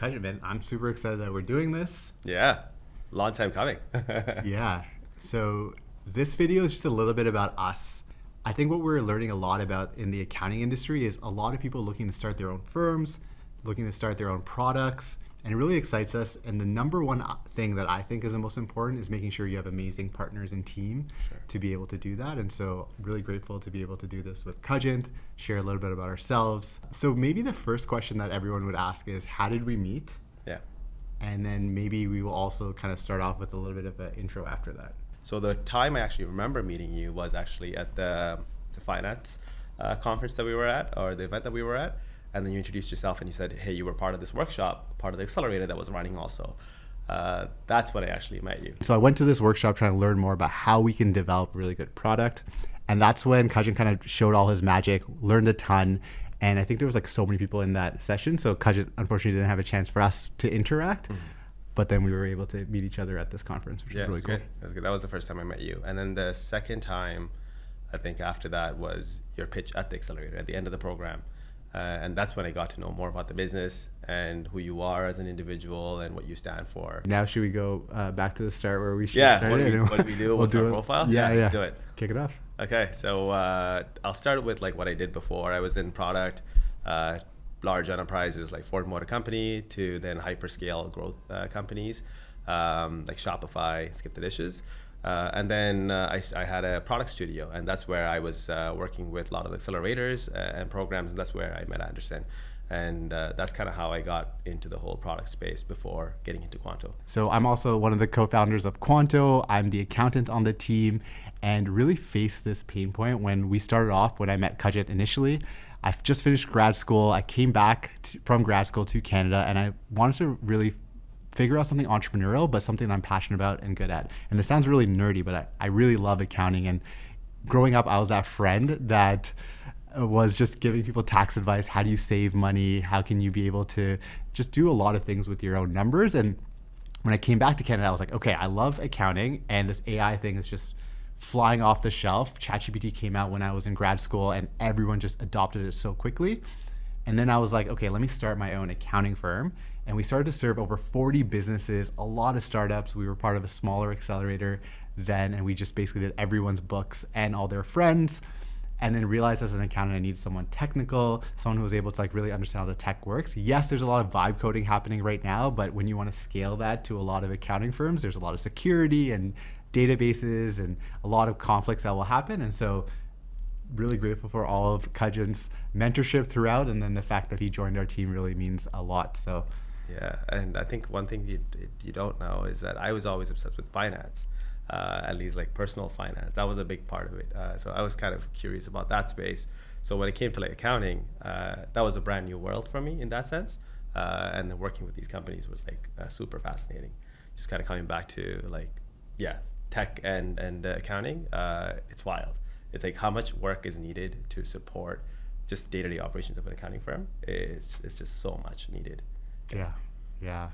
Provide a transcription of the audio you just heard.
Kajent, man, I'm super excited that we're doing this. Yeah, long time coming. Yeah. So this video is just a little bit about us. I think what we're learning a lot about in the accounting industry is a lot of people looking to start their own firms, looking to start their own products, and it really excites us. And the number one thing that I think is the most important is making sure you have amazing partners and team to be able to do that. And so really grateful to be able to do this with Kajent, share a little bit about ourselves. So maybe the first question that everyone would ask is, how did we meet? Yeah. And then maybe we will also kind of start off with a little bit of an intro after that. So the time I actually remember meeting you was actually at the finance conference that we were at, or the event that we were at. And then you introduced yourself and you said, hey, you were part of this workshop, part of the accelerator that was running also. That's when I actually met you. So I went to this workshop trying to learn more about how we can develop a really good product. And that's when Kajent kind of showed all his magic, learned a ton. And I think there was like so many people in that session. So Kajent unfortunately didn't have a chance for us to interact. Mm-hmm. But then we were able to meet each other at this conference, which was really cool. Good. That was good. That was the first time I met you. And then the second time, I think after that, was your pitch at the accelerator at the end of the program. And that's when I got to know more about the business and who you are as an individual and what you stand for. Now should we go back to the start where we should start? What do we do? What's our profile? Yeah. Let's do it. Kick it off. Okay, so I'll start with like what I did before. I was in product, large enterprises like Ford Motor Company, to then hyperscale growth companies like Shopify, Skip the Dishes. And then I had a product studio, and that's where I was working with a lot of accelerators and programs, and that's where I met Anderson. And that's kind of how I got into the whole product space before getting into Quanto. So I'm also one of the co-founders of Quanto. I'm the accountant on the team, and really faced this pain point when we started off, when I met Kajent initially. I've just finished grad school. I came back from grad school to Canada, and I wanted to really figure out something entrepreneurial, but something I'm passionate about and good at. And this sounds really nerdy, but I really love accounting. And growing up, I was that friend that was just giving people tax advice. How do you save money? How can you be able to just do a lot of things with your own numbers? And when I came back to Canada, I was like, okay, I love accounting, and this AI thing is just flying off the shelf. ChatGPT came out when I was in grad school, and everyone just adopted it so quickly. And then I was like, okay, let me start my own accounting firm. And we started to serve over 40 businesses, a lot of startups. We were part of a smaller accelerator then, and we just basically did everyone's books and all their friends. And then realized as an accountant, I need someone technical, someone who was able to like really understand how the tech works. Yes, there's a lot of vibe coding happening right now, but when you want to scale that to a lot of accounting firms, there's a lot of security and databases and a lot of conflicts that will happen. And so really grateful for all of Kajent's mentorship throughout, and then the fact that he joined our team really means a lot. So yeah, and I think one thing you don't know is that I was always obsessed with finance, at least like personal finance. That was a big part of it. So I was kind of curious about that space. So when it came to like accounting, that was a brand new world for me in that sense. And then working with these companies was like super fascinating. Just kind of coming back to like, tech and accounting, it's wild. It's like how much work is needed to support just day-to-day operations of an accounting firm. It's just so much needed. Yeah.